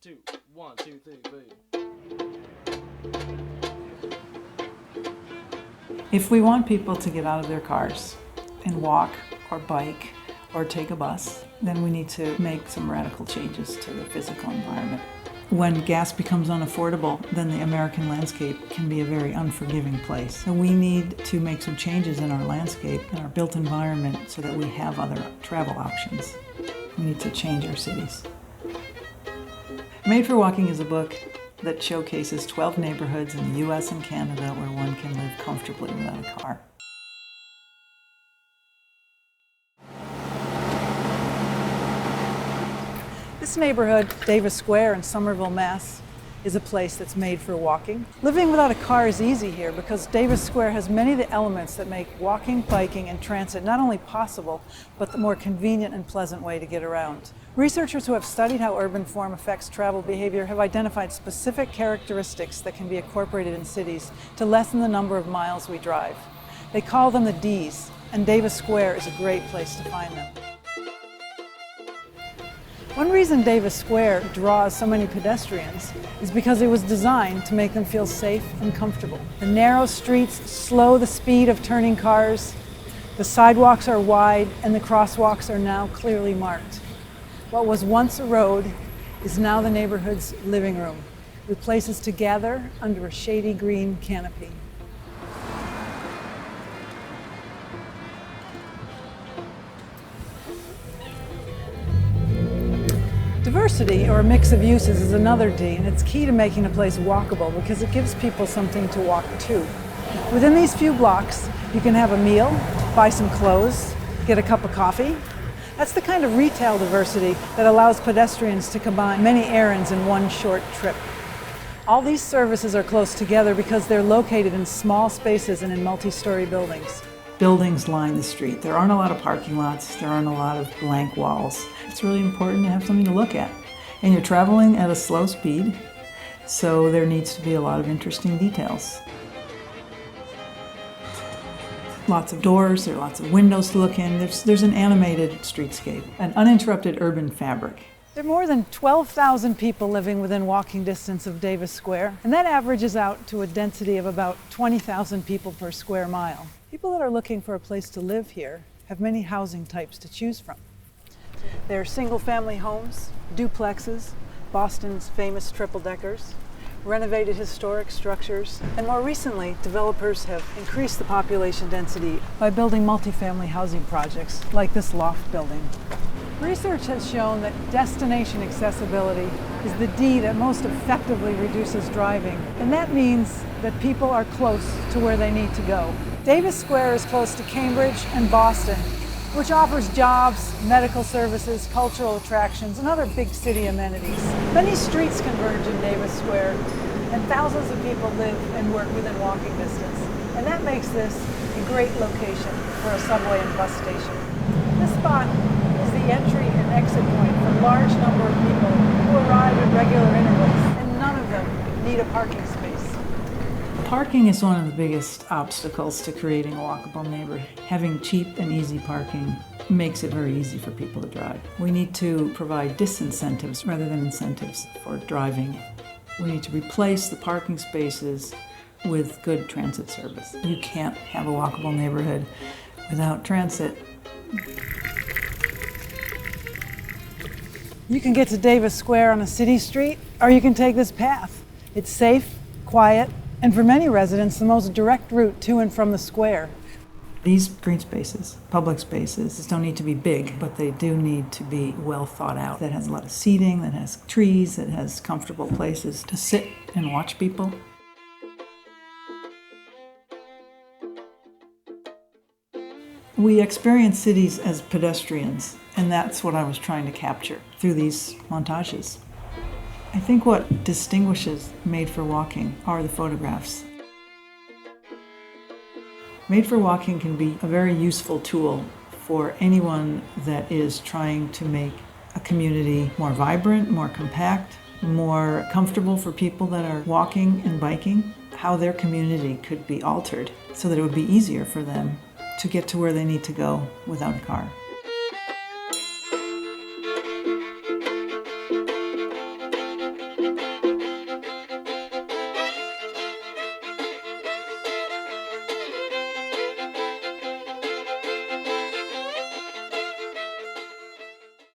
2, 1, 2, 3, boom. If we want people to get out of their cars and walk or bike or take a bus, then we need to make some radical changes to the physical environment. When gas becomes unaffordable, then the American landscape can be a very unforgiving place. So we need to make some changes in our landscape and our built environment so that we have other travel options. We need to change our cities. Made for Walking is a book that showcases 12 neighborhoods in the US and Canada where one can live comfortably without a car. This neighborhood, Davis Square in Somerville, Mass., is a place that's made for walking. Living without a car is easy here because Davis Square has many of the elements that make walking, biking, and transit not only possible, but the more convenient and pleasant way to get around. Researchers who have studied how urban form affects travel behavior have identified specific characteristics that can be incorporated in cities to lessen the number of miles we drive. They call them the Ds, and Davis Square is a great place to find them. One reason Davis Square draws so many pedestrians is because it was designed to make them feel safe and comfortable. The narrow streets slow the speed of turning cars, the sidewalks are wide, and the crosswalks are now clearly marked. What was once a road is now the neighborhood's living room, with places to gather under a shady green canopy. Diversity, or a mix of uses, is another D, and it's key to making a place walkable because it gives people something to walk to. Within these few blocks, you can have a meal, buy some clothes, get a cup of coffee. That's the kind of retail diversity that allows pedestrians to combine many errands in one short trip. All these services are close together because they're located in small spaces and in multi-story buildings. Buildings line the street. There aren't a lot of parking lots. There aren't a lot of blank walls. It's really important to have something to look at. And you're traveling at a slow speed, so there needs to be a lot of interesting details. Lots of doors, there are lots of windows to look in. There's an animated streetscape, an uninterrupted urban fabric. There are more than 12,000 people living within walking distance of Davis Square, and that averages out to a density of about 20,000 people per square mile. People that are looking for a place to live here have many housing types to choose from. There are single-family homes, duplexes, Boston's famous triple-deckers, renovated historic structures, and more recently, developers have increased the population density by building multifamily housing projects like this loft building. Research has shown that destination accessibility is the D that most effectively reduces driving, and that means that people are close to where they need to go. Davis Square is close to Cambridge and Boston, which offers jobs, medical services, cultural attractions, and other big city amenities. Many streets converge in Davis Square, and thousands of people live and work within walking distance. And that makes this a great location for a subway and bus station. This spot is the entry and exit point for a large number of people who arrive at regular intervals, and none of them need a parking space. Parking is one of the biggest obstacles to creating a walkable neighborhood. Having cheap and easy parking makes it very easy for people to drive. We need to provide disincentives rather than incentives for driving. We need to replace the parking spaces with good transit service. You can't have a walkable neighborhood without transit. You can get to Davis Square on a city street, or you can take this path. It's safe, quiet, and for many residents, the most direct route to and from the square. These green spaces, public spaces, don't need to be big, but they do need to be well thought out. That has a lot of seating, that has trees, that has comfortable places to sit and watch people. We experience cities as pedestrians, and that's what I was trying to capture through these montages. I think what distinguishes Made for Walking are the photographs. Made for Walking can be a very useful tool for anyone that is trying to make a community more vibrant, more compact, more comfortable for people that are walking and biking, how their community could be altered so that it would be easier for them to get to where they need to go without a car.